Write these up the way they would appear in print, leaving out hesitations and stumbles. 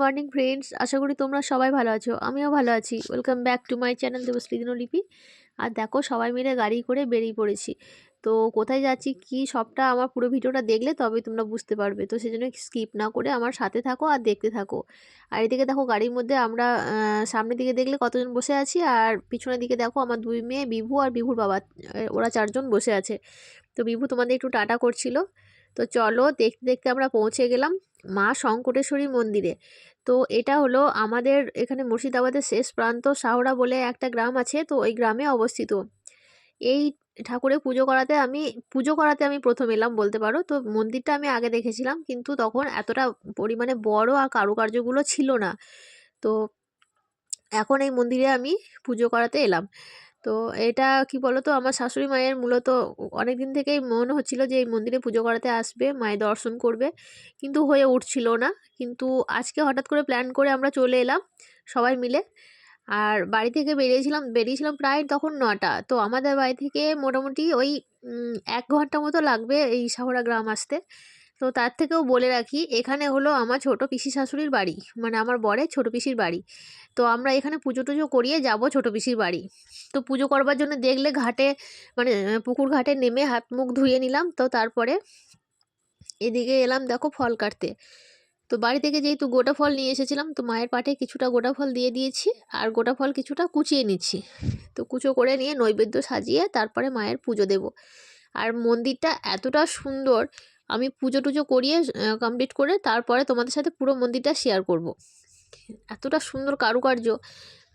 Morning friends, আশা করি তোমরা সবাই ভালো আছো। আমিও ভালো আছি। Welcome back to my channel Debashree Dinlipi. আর দেখো, সবাই মিলে গাড়ি করে বেরিয়ে পড়েছি। তো কোথায় যাচ্ছি কি সবটা আমার পুরো ভিডিওটা দেখলে তবে তোমরা বুঝতে পারবে। তো সেজন্য স্কিপ না করে আমার সাথে থাকো আর দেখতে থাকো। আর এদিকে দেখো, গাড়ির মধ্যে আমরা সামনের দিকে দেখলে কতজন বসে আছি, আর পিছনের দিকে দেখো আমার দুই মেয়ে, বিভু আর বিভুর বাবা, ওরা চারজন বসে আছে। তো বিভু তোমাদের একটু টাটা করছিল। তো চলো, দেখতে দেখতে আমরা পৌঁছে গেলাম মা শঙ্করেশ্বরী মন্দিরে। তো এটা হলো আমাদের এখানে মুর্শিদাবাদের শেষ প্রান্ত, শাহরা বলে একটা গ্রাম আছে, তো ওই গ্রামে অবস্থিত। এই ঠাকুরের পুজো করাতে আমি প্রথম এলাম বলতে পারো। তো মন্দিরটা আমি আগে দেখেছিলাম, কিন্তু তখন এতটা পরিমাণে বড় আর কারুকার্যগুলো ছিল না। তো এখন এই মন্দিরে আমি পুজো করাতে এলাম। তো এটা কি বলতো, আমার শাশুড়ি মায়ের মূলত অনেক দিন থেকেই মনে হচ্ছিল যে এই মন্দিরে পুজো করাতে আসবে, মায়ের দর্শন করবে, কিন্তু হয়ে উঠছিল না। কিন্তু আজকে হঠাৎ করে প্ল্যান করে আমরা চলে এলাম সবাই মিলে। আর বাড়ি থেকে বেরিয়েছিলাম প্রায় তখন 9টা। তো আমাদের বাড়ি থেকে মোটামুটি ওই 1 ঘন্টা মতো লাগবে এই শাহরা গ্রাম আসতে। তো তার থেকেও বলে রাখি, এখানে হলো আমার ছোট পিসি শাশুড়ির বাড়ি, মানে আমার বরের ছোট পিসির বাড়ি। তো আমরা এখানে পুজো টুজো করিয়ে যাব ছোট পিসির বাড়ি। তো পুজো করবার জন্য দেখলে ঘাটে, মানে পুকুর ঘাটে নেমে হাত মুখ ধুয়ে নিলাম। তো তারপরে এদিকে এলাম দেখো ফল কাটতে। তো বাড়ি থেকে যেহেতু গোটা ফল নিয়ে এসেছিলাম, তো মায়ের পাটে কিছুটা গোটা ফল দিয়ে দিয়েছি, আর গোটা ফল কিছুটা কুচিয়ে নিচ্ছি। তো কুচো করে নিয়ে নৈবেদ্য সাজিয়ে তারপরে মায়ের পুজো দেব। আর মন্দিরটা এতটা সুন্দর, আমি পুজো টুজো করিয়ে কমপ্লিট করে তারপরে তোমাদের সাথে পুরো মন্দিরটা শেয়ার করব। এতটা সুন্দর কারুকার্য,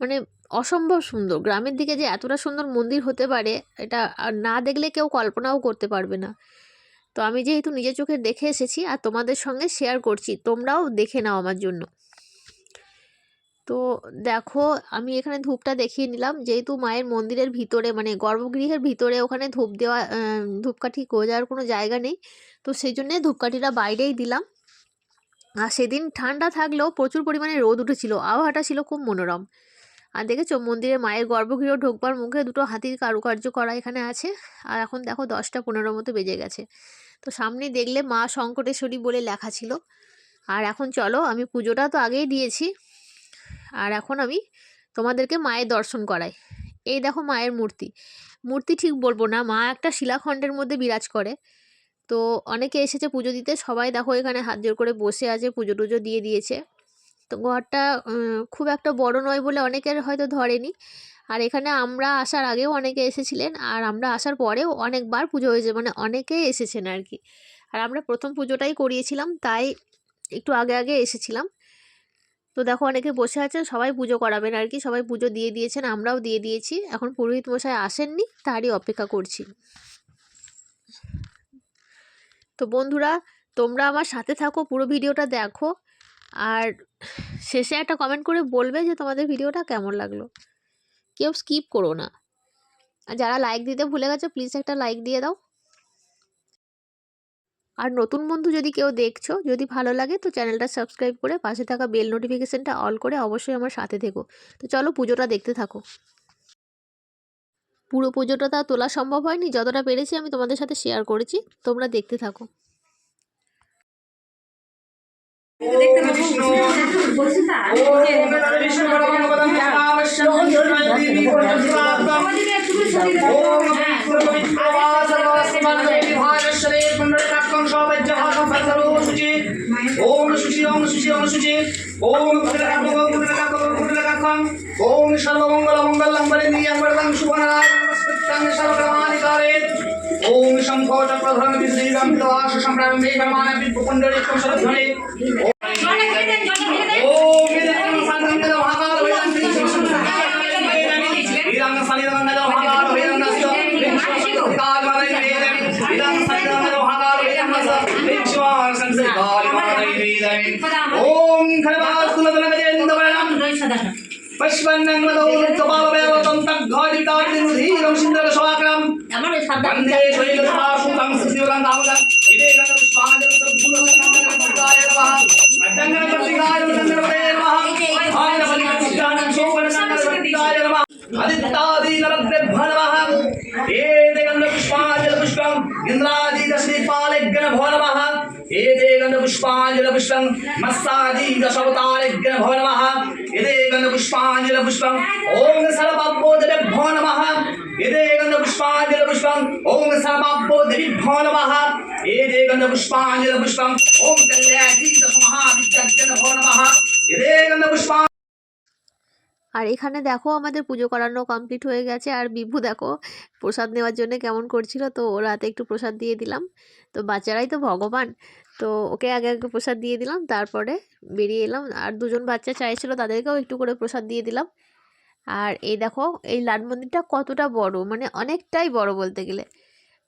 মানে অসম্ভব সুন্দর। গ্রামের দিকে যে এতটা সুন্দর মন্দির হতে পারে, এটা আর না দেখলে কেউ কল্পনাও করতে পারবে না। তো আমি যেহেতু নিজের চোখে দেখে এসেছি আর তোমাদের সঙ্গে শেয়ার করছি, তোমরাও দেখে নাও আমার জন্য। তো দেখো, আমি এখানে ধূপটা দেখিয়ে নিলাম, যেহেতু মায়ের মন্দিরের ভিতরে, মানে গর্ভগৃহের ভিতরে ওখানে ধূপ দেওয়া, ধূপকাঠি গোজার কোনো জায়গা নেই। তো সেই জন্যে ধূপকাঠিটা বাইরেই দিলাম। আর সেদিন ঠান্ডা থাকলেও প্রচুর পরিমাণে রোদ উঠেছিল, আবহাওয়াটা ছিল খুব মনোরম। আর দেখেছো, মন্দিরে মায়ের গর্ভগৃহ ঢোকবার মুখে দুটো হাতির কারুকার্য করা এখানে আছে। আর এখন দেখো 10টা 15 মতো বেজে গেছে। তো সামনে দেখলে মা শঙ্করেশ্বরী বলে লেখা ছিল। আর এখন চলো, আমি পুজোটা তো আগেই দিয়েছি, আর এখন আমি তোমাদেরকে মায়ের দর্শন করাই। এই দেখো মায়ের মূর্তি ঠিক বলবো না, মা একটা শিলাখণ্ডের মধ্যে বিরাজ করে। তো অনেকে এসেছে পুজো দিতে, সবাই দেখো এখানে হাত জোড় করে বসে আছে, পুজো টুজো দিয়ে দিয়েছে। তো ঘরটা খুব একটা বড় নয় বলে অনেকের হয়তো ধরেনি। আর এখানে আমরা আসার আগেও অনেকে এসেছিলেন, আর আমরা আসার পরেও অনেকবার পুজো হয়েছে, মানে অনেকেই এসেছেন আর কি। আর আমরা প্রথম পুজোটাই করিয়েছিলাম, তাই একটু আগে আগে এসেছিলাম। তো দেখো অনেকে বসে আছেন, সবাই পুজো করাবেন আর কি, সবাই পুজো দিয়ে দিয়েছেন, আমরাও দিয়ে দিয়েছি। এখন পুরোহিত মশাই আসেননি, তারই অপেক্ষা করছি। তো বন্ধুরা, তোমরা আমার সাথে থাকো, পুরো ভিডিওটা দেখো, আর শেষে একটা কমেন্ট করে বলবে যে তোমাদের ভিডিওটা কেমন লাগলো। কেউ স্কিপ করো না। আর যারা লাইক দিতে ভুলে গেছো, প্লিজ একটা লাইক দিয়ে দাও। আর নতুন বন্ধু যদি কেউ দেখছো, যদি ভালো লাগে তো চ্যানেলটা সাবস্ক্রাইব করে পাশে থাকা বেল নোটিফিকেশনটা অল করে অবশ্যই আমার সাথে থেকো। তো চলো, পুজোটা দেখতে থাকো। পুরো পুজোটা তা তোলা সম্ভব হয়নি, যতটা পেরেছি আমি তোমাদের সাথে শেয়ার করেছি, তোমরা দেখতে থাকো। ओम शुचि ओम शुचि ओम शुचि ओम ओम सर्वमंगल मंगलम वरेण्यं वरदं शुभनारायण नमस्कृतं सर्वकर्माणि कारयेत् ओम शंभो चक्रधरं विश्रीगं पितवास संप्रारम्भे ब्रह्माण्ड विपुण्डरितं सरध्वनि ओम वेदं संगं महाकाल वेदं वीरं सलिलं महाकाल वेदं नस्य काल मारे वेदं वीरं सलिलं महाकाल वेदं नस्य विश्वास संसार मारे वेदं ओम खरवासुलतनगजेन्द्रवरणं पश्वन्नं मदोरुत्तपावयवतं तद्घाटितादिनुधीरं सिन्धरशवाक्रं वन्दे शैलसुताशुतं सिद्धिवरं दामोदरं इदेकं पुष्पाञ्जलिसम्पूर्णकाय नमः अद्यङ्गनपत्रिकाय नमः आयनपल्लिकपुष्टानं शोभनसन्नपत्रिकाय नमः आदित्यादिनरद्रेभ्यो नमः एतेकं पुष्पाञ्जलिपुष्पं इन्द्रादिदश्रीपालग्नभो नमः एते गन्धपुष्पाञ्जलिपुष्पं मत्सादीदशावतारेभ्यो नमः एते गन्धपुष्पाञ्जलिपुष्पं ॐ सर्वपापोदरेभ्यो नमः एते गन्धपुष्पाञ्जलिपुष्पं ॐ सर्वपापोदरेभ्यो नमः एते गन्धपुष्पाञ्जलिपुष्पं ॐ कल्याणीदशमहाविद्याभ्यो नमः एते गन्धपुष्पा। আর এখানে দেখো আমাদের পুজো করানো কমপ্লিট হয়ে গেছে, আর বিভু দেখো প্রসাদ নেওয়ার জন্য কেমন করছিল, তো ওর হাতে একটু প্রসাদ দিয়ে দিলাম। তো বাচ্চারাই তো ভগবান, তো ওকে আগে আগে প্রসাদ দিয়ে দিলাম, তারপরে বেরিয়ে এলাম। আর দুজন বাচ্চা চাইছিল, তাদেরকেও একটু করে প্রসাদ দিয়ে দিলাম। আর এই দেখো এই লাট মন্দিরটা কতটা বড়, মানে অনেকটাই বড় বলতে গেলে।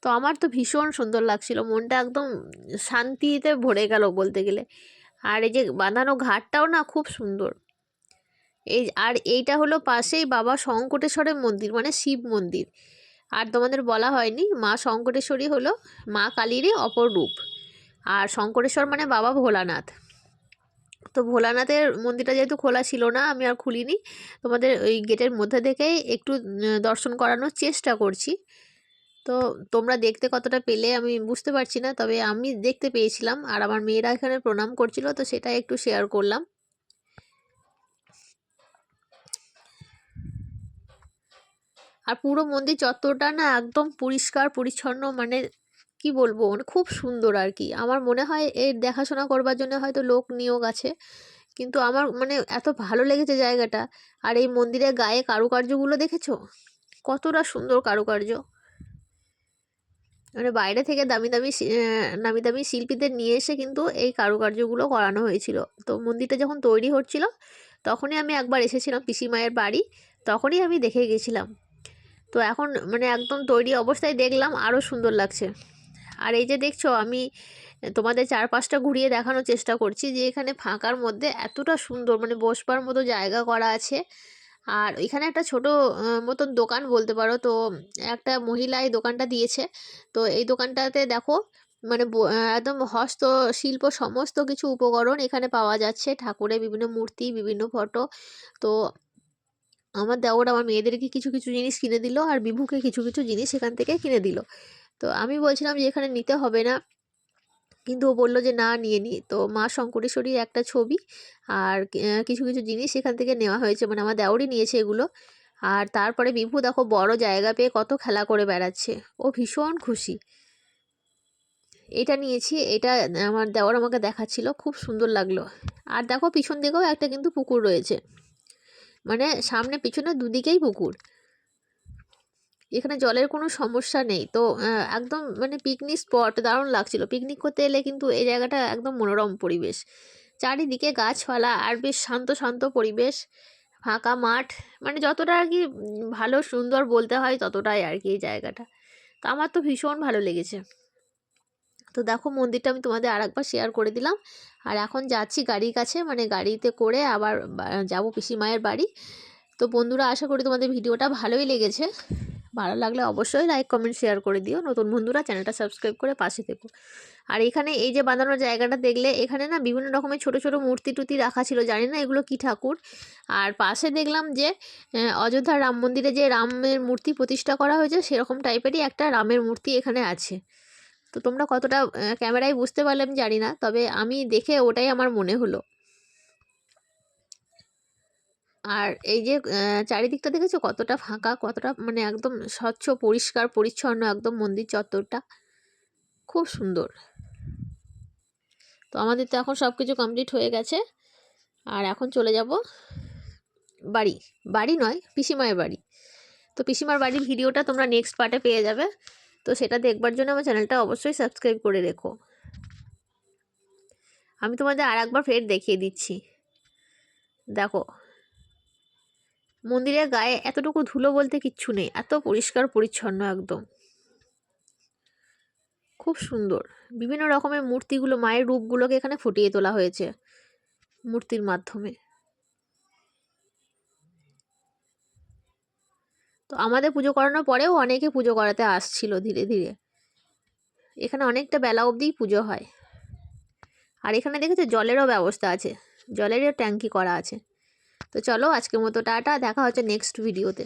তো আমার তো ভীষণ সুন্দর লাগছিল, মনটা একদম শান্তিতে ভরে গেল বলতে গেলে। আর এই যে বাঁধানো ঘাটটাও না খুব সুন্দর। আর এইটা হলো পাশেই বাবা শঙ্কটেশ্বরের মন্দির, মানে শিব মন্দির। আর তোমাদের বলা হয়নি, মা শঙ্কটেশ্বরী হলো মা কালীরই অপর রূপ, আর শঙ্করেশ্বর মানে বাবা ভোলানাথ। তো ভোলানাথের মন্দিরটা যেহেতু খোলা ছিল না, আমি আর খুলিনি, তোমাদের ওই গেটের মধ্যে থেকেই একটু দর্শন করানোর চেষ্টা করছি। তো তোমরা দেখতে কতটা পেলে আমি বুঝতে পারছি না, তবে আমি দেখতে পেয়েছিলাম। আর আমার মেয়েরা এখানে প্রণাম করছিল, তো সেটাই একটু শেয়ার করলাম। আর পুরো মন্দির চত্বরটা না একদম পরিষ্কার পরিচ্ছন্ন, মানে কি বলবো, মানে খুব সুন্দর আর কি। আমার মনে হয় এর দেখাশোনা করবার জন্য হয়তো লোক নিয়োগ আছে, কিন্তু আমার মানে এত ভালো লেগেছে জায়গাটা। আর এই মন্দিরের গায়ে কারুকার্যগুলো দেখেছো, কতটা সুন্দর কারুকার্য। মানে বাইরে থেকে নামি দামি শিল্পীদের নিয়ে এসে কিন্তু এই কারুকার্যগুলো করানো হয়েছিল। তো মন্দিরটা যখন তৈরি হচ্ছিল তখনই আমি একবার এসেছিলাম পিসিমায়ের বাড়ি, তখনই আমি দেখে গেছিলাম। তো এখন মানে একদম তৈরি অবস্থায় দেখলাম, আরও সুন্দর লাগছে। আর এই যে দেখছো, আমি তোমাদের চারপাশটা ঘুরিয়ে দেখানোর চেষ্টা করছি যে এখানে ফাঁকার মধ্যে এতটা সুন্দর মানে বসবার মতো জায়গা করা আছে। আর এখানে একটা ছোট মতন দোকান বলতে পারো, তো একটা মহিলা এই দোকানটা দিয়েছে। তো এই দোকানটাতে দেখো মানে একদম হস্তশিল্প সমস্ত কিছু উপকরণ এখানে পাওয়া যাচ্ছে, ঠাকুরের বিভিন্ন মূর্তি, বিভিন্ন ফটো। তো আমার দেওর আমার মেয়েদেরকে কিছু কিছু জিনিস কিনে দিল, আর বিভুকে কিছু কিছু জিনিস এখান থেকে কিনে দিল। তো আমি বলছিলাম যে এখানে নিতে হবে না, কিন্তু ও বললো যে না নিয়ে নিই। তো মা শঙ্করেশ্বরীর একটা ছবি আর কিছু কিছু জিনিস এখান থেকে নেওয়া হয়েছে, মানে আমার দেওরই নিয়েছে এগুলো। আর তারপরে বিভু দেখো বড় জায়গা পেয়ে কত খেলা করে বেড়াচ্ছে, ও ভীষণ খুশি। এটা নিয়েছি, এটা আমার দেওর আমাকে দেখাচ্ছিল, খুব সুন্দর লাগলো। আর দেখো পিছন দিকেও একটা কিন্তু পুকুর রয়েছে, মানে সামনে পিছনে দুদিকেই পুকুর। এখানে জলের কোনো সমস্যা নেই। তো একদম মানে পিকনিক স্পট, দারুণ লাগছিল। পিকনিক করতে এলে কিন্তু এই জায়গাটা একদম মনোরম পরিবেশ, চারিদিকে গাছপালা, আর বেশ শান্ত শান্ত পরিবেশ, ফাঁকা মাঠ, মানে যতটা আর কি ভালো সুন্দর বলতে হয় ততটাই আর কি এই জায়গাটা। তো আমার তো ভীষণ ভালো লেগেছে। তো দেখো মন্দিরটা আমি তোমাদের আরেকবার শেয়ার করে দিলাম। আর এখন যাচ্ছি গাড়ির কাছে, মানে গাড়িতে করে আবার যাব পিসিমায়ের বাড়ি। তো বন্ধুরা, আশা করি তোমাদের ভিডিওটা ভালোই লেগেছে। ভালো লাগলে অবশ্যই লাইক কমেন্ট শেয়ার করে দিও। নতুন বন্ধুরা চ্যানেলটা সাবস্ক্রাইব করে পাশে থেকো। আর এখানে এই যে বাঁধানোর জায়গাটা দেখলে, এখানে না বিভিন্ন রকমের ছোট ছোট মূর্তি টুর্তি রাখা ছিল, জানি না এগুলো কি ঠাকুর। আর পাশে দেখলাম যে অযোধ্যার রাম মন্দিরে যে রামের মূর্তি প্রতিষ্ঠা করা হয়েছে, সেরকম টাইপেরই একটা রামের মূর্তি এখানে আছে। তো তোমরা কতটা ক্যামেরায় বুঝতে পারলে আমি জানি না, তবে আমি দেখে ওটাই আমার মনে হলো। আর এই যে চারিদিকটা দেখেছো কতটা ফাঁকা, কতটা মানে একদম স্বচ্ছ পরিষ্কার পরিচ্ছন্ন একদম মন্দির চত্বরটা, খুব সুন্দর। তো আমাদের তো এখন সব কিছু কমপ্লিট হয়ে গেছে, আর এখন চলে যাব বাড়ি। বাড়ি নয়, পিসিমায়ের বাড়ি। তো পিসিমার বাড়ির ভিডিওটা তোমরা নেক্সট পার্টে পেয়ে যাবে, তো সেটা দেখবার জন্য আমার চ্যানেলটা অবশ্যই সাবস্ক্রাইব করে রেখো। আমি তোমাদের আর একবার ফের দেখিয়ে দিচ্ছি। দেখো মন্দিরের গায়ে এতটুকু ধুলো বলতে কিচ্ছু নেই, এত পরিষ্কার পরিচ্ছন্ন একদম, খুব সুন্দর। বিভিন্ন রকমের মূর্তিগুলো, মায়ের রূপগুলোকে এখানে ফুটিয়ে তোলা হয়েছে মূর্তির মাধ্যমে। তো আমাদের পুজো করানোর পরেও অনেকে পুজো করাতে আসছিল ধীরে ধীরে। এখানে অনেকটা বেলা অবধিই পুজো হয়। আর এখানে দেখেছো জলেরও ব্যবস্থা আছে, জলেরও ট্যাঙ্কি করা আছে। তো চলো আজকের মতো টাটা, দেখা হচ্ছে নেক্সট ভিডিওতে।